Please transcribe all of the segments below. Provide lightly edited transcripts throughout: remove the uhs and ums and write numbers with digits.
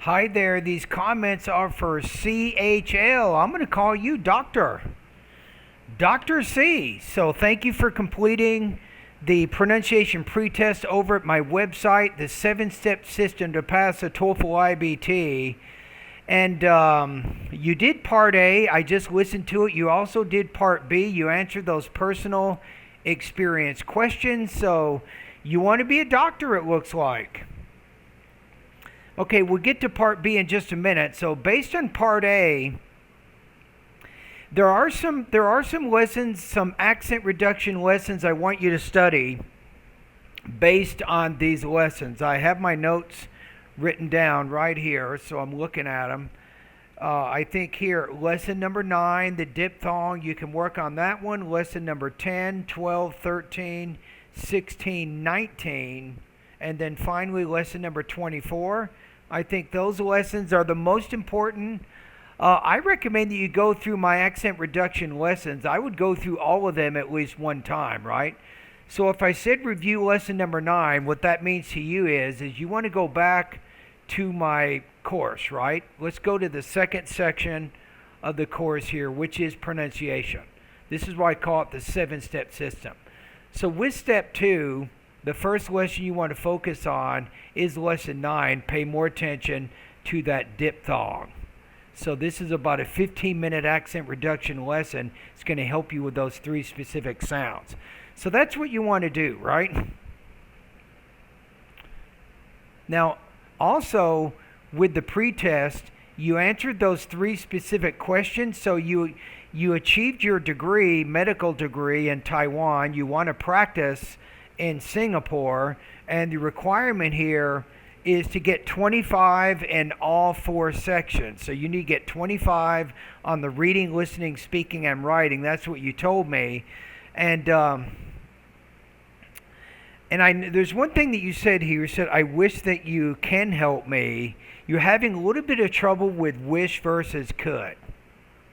Hi there, these comments are for CHL. I'm going to call you Dr. C. So thank you for completing the pronunciation pretest over at my website, the 7-step system to pass the TOEFL IBT. And you did part A. I just listened to it. You also did part B. You answered those personal experience questions. So you want to be a doctor, it looks like. Okay, we'll get to part B in just a minute. So based on part A, there are some lessons, some accent reduction lessons I want you to study based on these lessons. I have my notes written down right here, so I'm looking at them. I think here, lesson number 9, the diphthong, you can work on that one. Lesson number 10, 12, 13, 16, 19, and then finally lesson number 24. I think those lessons are the most important. I recommend that you go through my accent reduction lessons. I would go through all of them at least one time, right? So if I said review lesson number 9, what that means to you is you want to go back to my course, right? Let's go to the second section of the course here, which is pronunciation. This is why I call it the 7-step system. So with step 2, the first lesson you want to focus on is lesson 9. Pay more attention to that diphthong. So this is about a 15-minute accent reduction lesson. It's going to help you with those 3 specific sounds. So that's what you want to do, right? Now, also with the pretest, you answered those 3 specific questions. So you achieved your degree, medical degree in Taiwan. You want to practice in Singapore, and the requirement here is to get 25 in all 4 sections. So you need to get 25 on the reading, listening, speaking, and writing. That's what you told me. And there's one thing that you said here. You said, I wish that you can help me. You're having a little bit of trouble with wish versus could,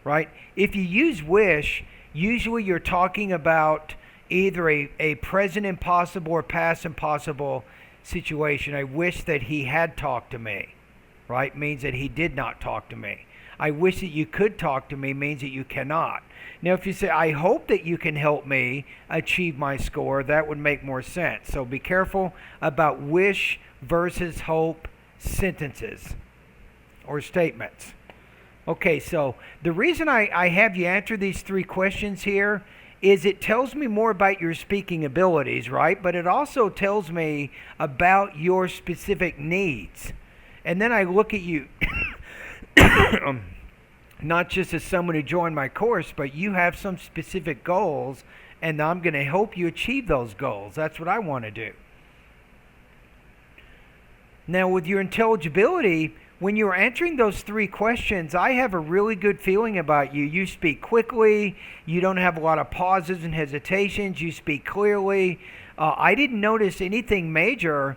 right? If you use wish, usually you're talking about either a present impossible or past impossible situation. I wish that he had talked to me, right? Means that he did not talk to me. I wish that you could talk to me means that you cannot. Now, if you say, I hope that you can help me achieve my score, that would make more sense. So be careful about wish versus hope sentences or statements. Okay, so the reason I have you answer these 3 questions here is it tells me more about your speaking abilities, right? But it also tells me about your specific needs. And then I look at you not just as someone who joined my course, but you have some specific goals, and I'm going to help you achieve those goals. That's what I want to do. Now, with your intelligibility, when you're answering those 3 questions, I have a really good feeling about you. You speak quickly. You don't have a lot of pauses and hesitations. You speak clearly. I didn't notice anything major,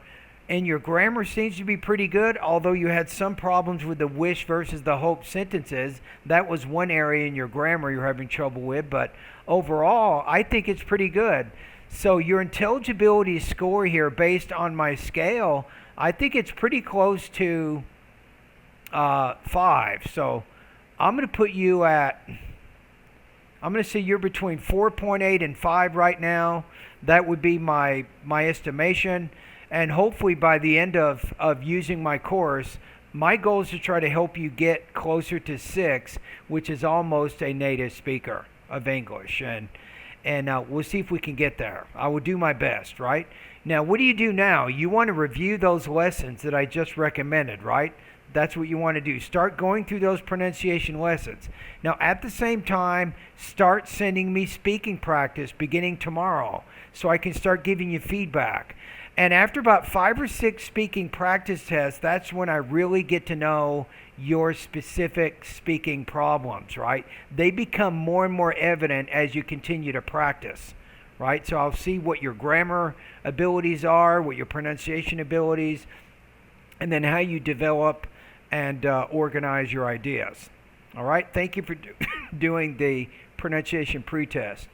and your grammar seems to be pretty good, although you had some problems with the wish versus the hope sentences. That was one area in your grammar you're having trouble with, but overall, I think it's pretty good. So your intelligibility score here, based on my scale, I think it's pretty close to 5. So I'm going to put you at, I'm going to say you're between 4.8 and 5 right now. That would be my estimation. And hopefully by the end of using my course, my goal is to try to help you get closer to 6, which is almost a native speaker of English. And we'll see if we can get there. I will do my best, right? Now, what do you do now? You want to review those lessons that I just recommended, right? That's what you want to do. Start going through those pronunciation lessons. Now, at the same time, start sending me speaking practice beginning tomorrow so I can start giving you feedback. And after about 5 or 6 speaking practice tests, that's when I really get to know your specific speaking problems, right? They become more and more evident as you continue to practice, right? So I'll see what your grammar abilities are, what your pronunciation abilities, and then how you develop and organize your ideas. All right? Thank you for doing the pronunciation pretest.